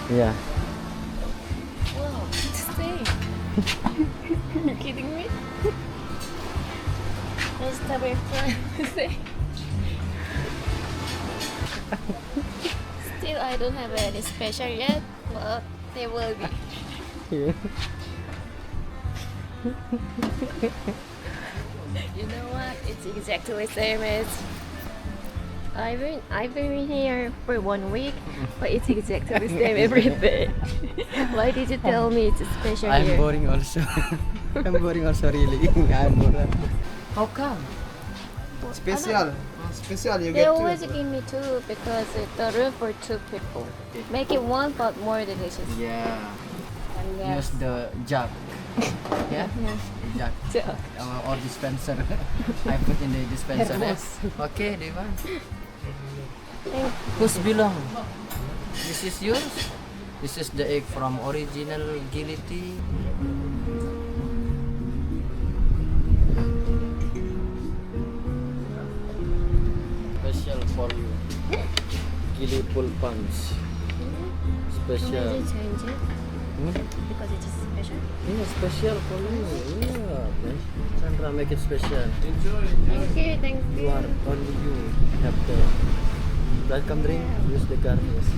Yeah. Wow, stay. You kidding me? Let's have a fun. Still, I don't have any special yet, but they will be. Yeah. You know what? It's exactly the same as I've been here for 1 week, but it's exactly the same every day. Why did you tell me it's special I'm here? boring also. I'm boring also really. I'm bored. How come? Special. Special, you They get always two. give me two because it's the room for two people. Make it one, but more delicious. Yeah. And Use the jug. Yeah. Jug. Jug. Or dispenser. I put in the dispenser. Thermos. Okay, Devan. Thank Who's belong? This is yours. This is the egg from original Gility. Special for you. Gili full punch. Can Special. you change it? Hmm? Because it is special. Yeah, special for you. Yeah. Sandra, make it special. Thank you, thank You you. are only you have the welcome drink. Use the garnish.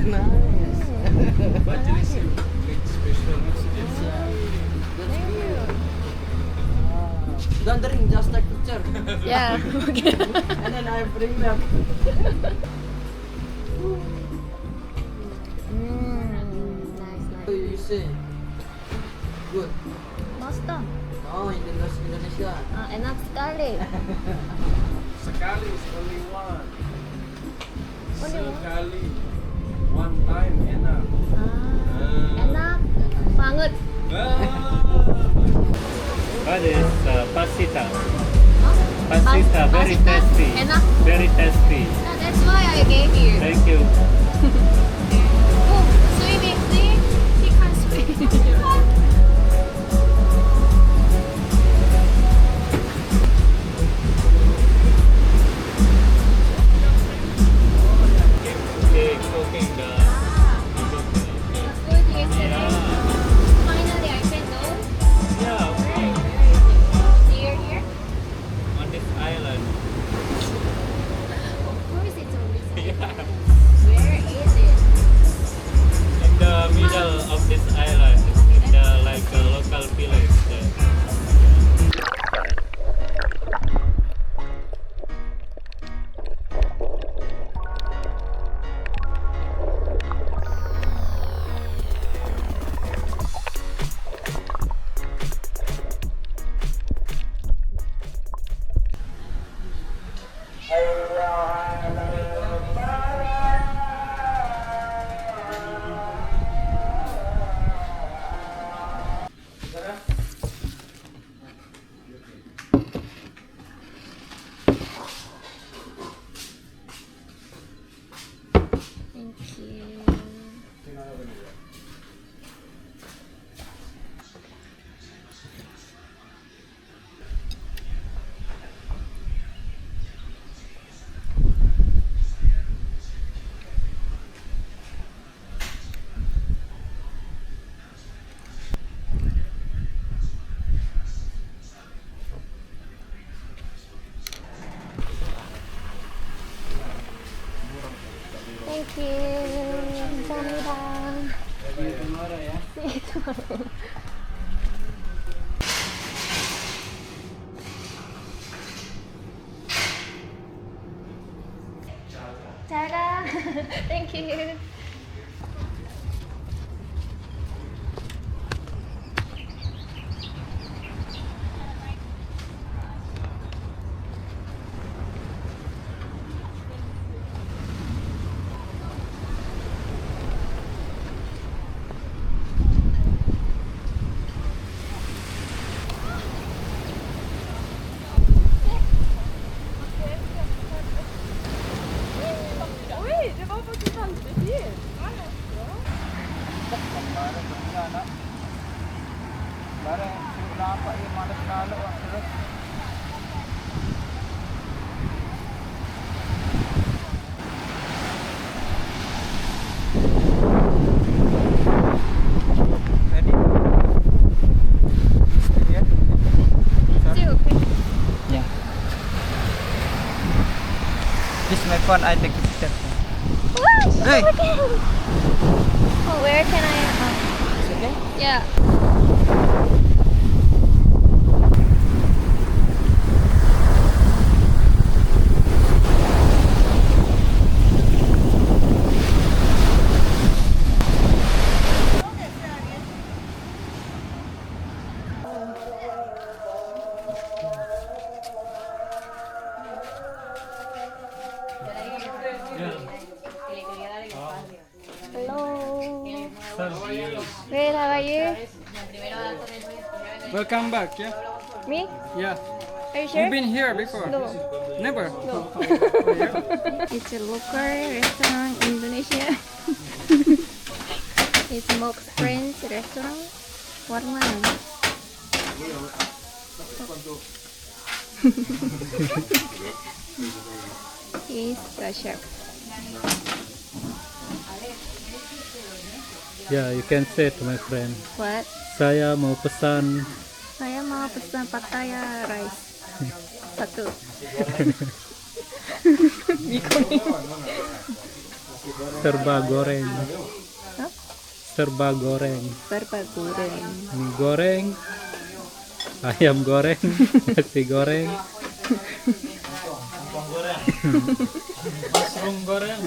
Nice. But it is with special That's Thank good. you. Don't drink, just take picture. Yeah. Okay. And then I bring back. Nice, So nice. you say good. Masta. Oh, Indonesia. Enak sekali. Sekali is only one. Only one? Sekali. One time enak. Enak banget. That is pasita. Huh? Pasita, very Pasita? tasty. Enak. Very tasty. That's why I gave you. Thank you. Oh, swimming, see? He can swim. Okay, cooking the. That's good yesterday. Finally, I can go. Yeah, okay. Near here. On this island. Of course, it's always here. Yeah. Where is it? In the middle of this island, the like a local village there. Thank you. Thank you. 감사합니다. See you tomorrow, yeah. See you tomorrow. 잘 가. Thank you. Barang nampak yang mana kalau terus phone, I take picture. What? Hey. Oh, where can I? Okay. Yeah. Hello. Great, how are you? Welcome back, yeah? Me? Yeah. Are you sure? You've been here before? No. Never? No. It's a local restaurant in Indonesia. It's Mox Friends restaurant. Warman. He's the chef. Yeah, you can say to my friend. What? Saya mau pesan Saya mau pesan pattaya rice. Satu. serba goreng. Hah? Serba goreng. Serba goreng. Mie goreng. Ayam goreng. Nasi goreng. Mushroom goreng.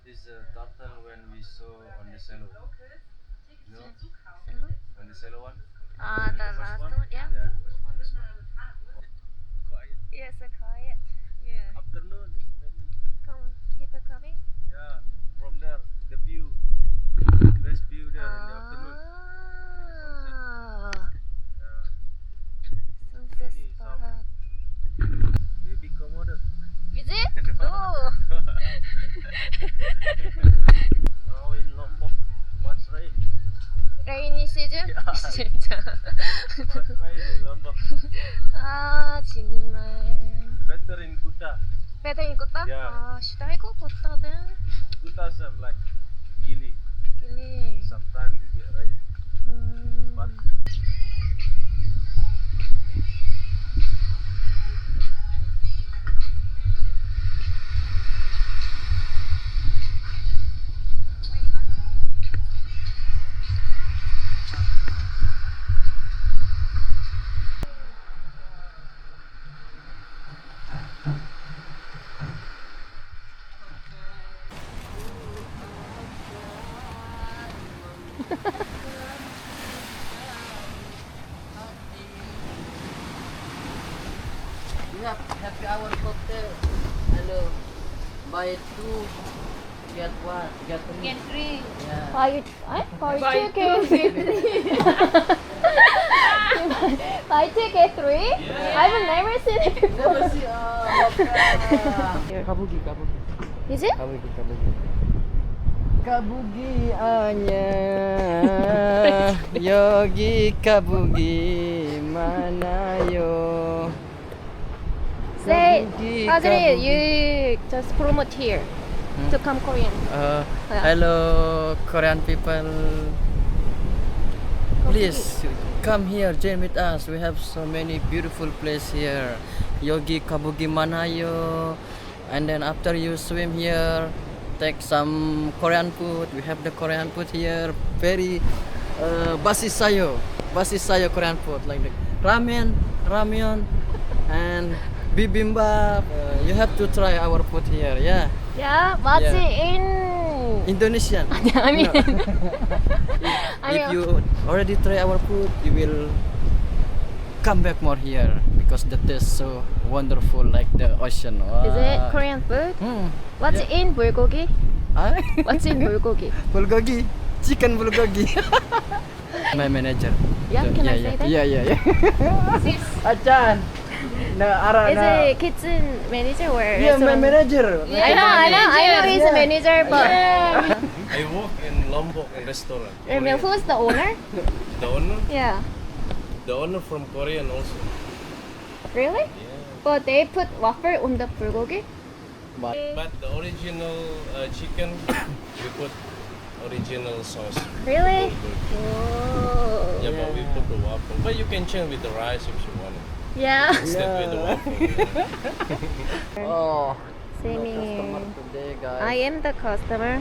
This turtle when we saw on the cello. You know? On the cello one? Ah, the last one, yeah. Yeah, the first one, this one. Quiet. Yes, so quiet. Yeah. Afternoon, many. Come, people coming. Yeah, from there, the view. Best view there in the afternoon. Ah, Yeah. sunset Ini some spot. baby komodo. Is it? Oh. Now in Lombok, much rain. Rainy season? Yeah. 진짜. Much rain in Lombok. 아, 정말. Better in Kuta. Better in Kota? Yeah. 아, 시다이고 Kota는 Kuta some like Gili. 길이. Sometimes they get rain. But We have happy hour cocktail. Hello. Buy two, get one, get three. Get three. Yeah. Buy two, get three. Buy two, get three? I've never seen it before. Never see. Kabugi. Is it? Kabugi anya Yogi kabugi mana yo. Say, Kabugi, Adri, kabugi. you just promote here to come Korean. Hello Korean people. Please come here, join with us. We have so many beautiful place here. Yogi Kabugi Manayo. And then after you swim here, take some Korean food. We have the Korean food here. Very basisayo Korean food like the ramen, and bibimbap. You have to try our food here. Yeah, Yeah, what's Yeah. it in? Indonesian. I mean, If you already try our food, you will come back more here because the taste so wonderful like the ocean. is it Korean food? What's Yeah. in bulgogi? Ah? What's in bulgogi? Bulgogi, chicken bulgogi. My manager. Yeah, can I say that? Yeah. Achan. Na ara Is na. it kitchen manager or Yeah, my restaurant? manager. I know he's a manager, but I work in Lombok in restaurant. I mean, who's the owner? The owner? Yeah, The owner from Korean also. really? But they put waffle on the bulgogi? But But the original chicken, we put original sauce. Really? Bulgogi. Oh. Yeah, but we put the waffle. But you can change with the rice if you want it. Yeah. Instead with the waffle. oh, Same customer here. today, guys. I am the customer.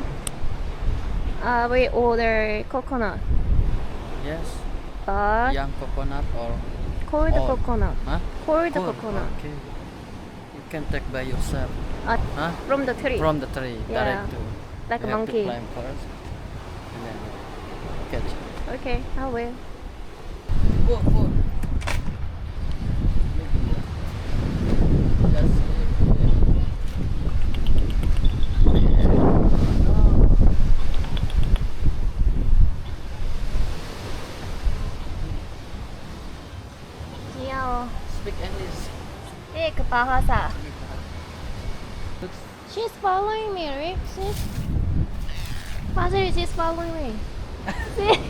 We order coconut, Yes. but Young coconut or cold Oh. coconut. huh? Cold Cool. coconut. Okay. You can take by yourself. Huh? From the tree. From the tree, Yeah. direct to. Like a you have monkey. to climb first, and then catch. Okay, I will. Food. Just 귀여워. speak English. 네, 그 bahasa. She's following me, right? She's following me. See?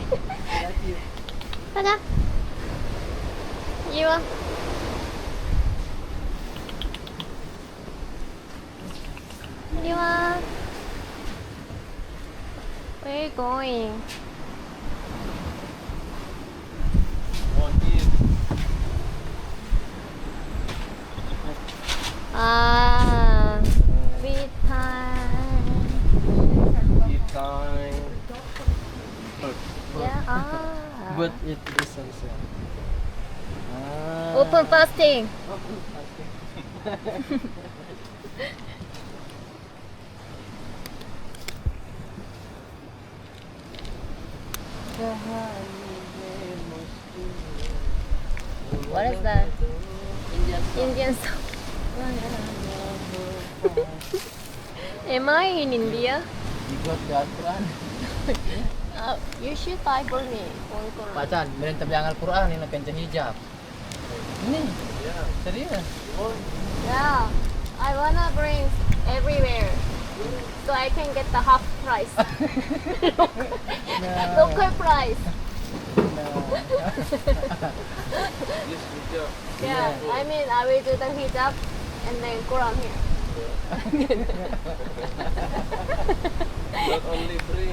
가자. 이리 와. 이리 와. Where are you going? Want eat? 아, free time. Eat time. Yeah. Ah. But it is also. Open fasting. What is that? Indian song. Am I in India? You got the Al-Quran. You should buy for me. Quran. Pacan, meron tabi ang Al-Quran ni nagkancan hijab. Ini, serius. Yeah, I wanna bring everywhere so I can get the half price. Local price. This video. Yeah, I mean I will do the hijab and then Quran here. Not only bring,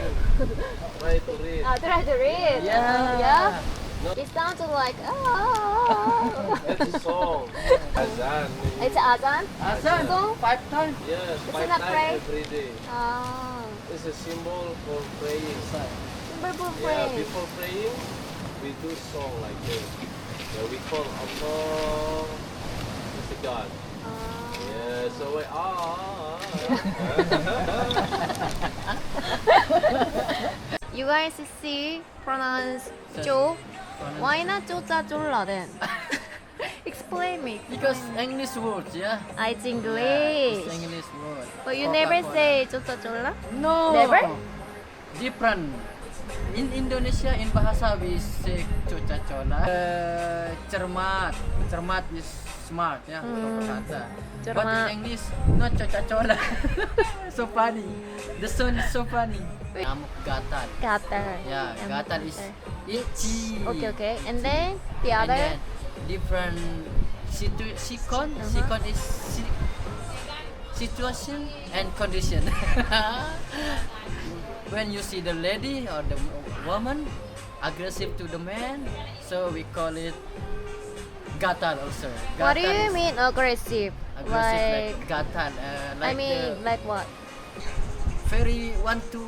try to read. Try to read. Yeah. Yeah. No. It sounds like ah. That's a song. Azan. It's azan. Azan, So? 5 times. Yes, It's 5 not pray? times every day. Ah. It's a symbol for praying. Purple Yeah, frame. before praying, we do song like this. Yeah, we call Allah as the God. Yeah, so we You guys see pronounce Jo? Why not Jochacholla then? Explain me. Because English words, yeah. It's Yeah, English. it's English word. But you never Coca-Cola. say Jochacholla? No. Never? Different. In Indonesia, in bahasa we say coca-cola. Cermat. Cermat is smart, ya. Kata. But Cermat. in English, not coca-cola. So funny. The sound is so funny. Nyamuk gatal. Gatal. Yeah, gatal is itchy. Okay. And then the And other? then different sikon. Sikon is situation and condition. When you see the lady or the woman aggressive to the man, so we call it gatal also. What do Gatal you is mean aggressive? aggressive like gatal. Like I mean, like what? very want to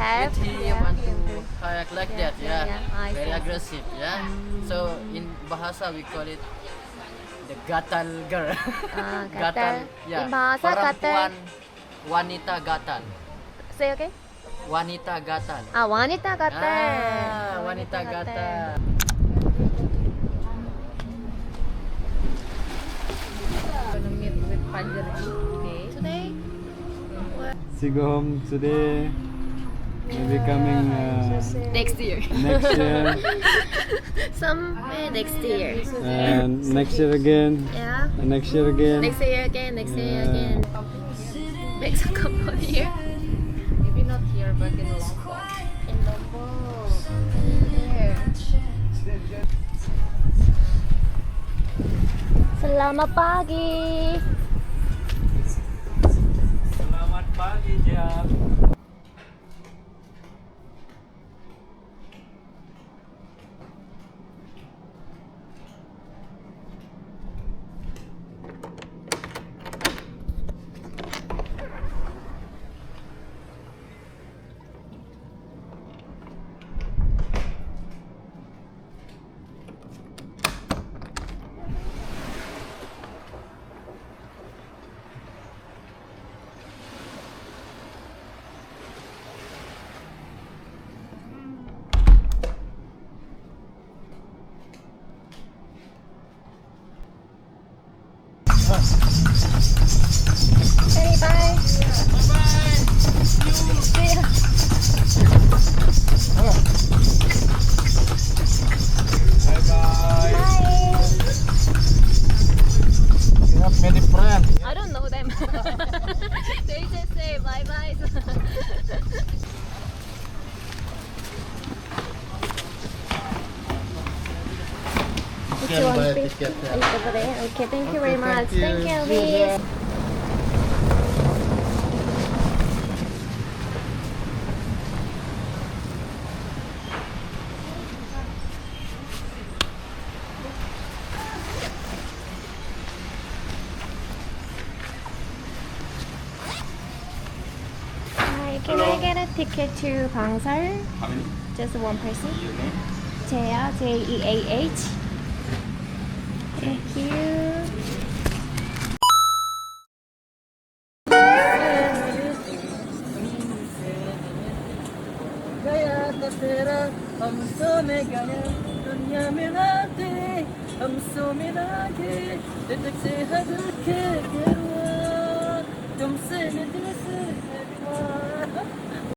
Have? hit him, Yeah. want to act like that, yeah. I Very see. aggressive, yeah. So in bahasa we call it the gatal girl. gatal. yeah. In bahasa gatal. Perempuan wanita gatal. Say okay? Wanita gatal. wanita gatal. Wanita gatal. Gonna meet with Panjer today. She go home today. Maybe coming Next year. next year Somewhere next year. and next year again Yeah. and next year again. Next year again. Next year Yeah. again. Next couple year. Maybe not here, but in Lombok. In Lombok. There. Selamat pagi. Selamat pagi, Jack. Hey, bye. See ya. Bye. Bye. You have many friends. I don't know them. They just say bye bye. Which can one, buy a please? ticket, yeah. It's over there. Okay, thank you very Okay, much. thank you. Thank you, See you Elvis. Hi, can I get a ticket to Bangsal? How many? Just one person. Your name? Jeah, Jeah. Thank you. गया था तेरा हमसे में गया दुनिया मिला दे हमसे मिला के दिल से हद के गिरवा तुमसे दिल से है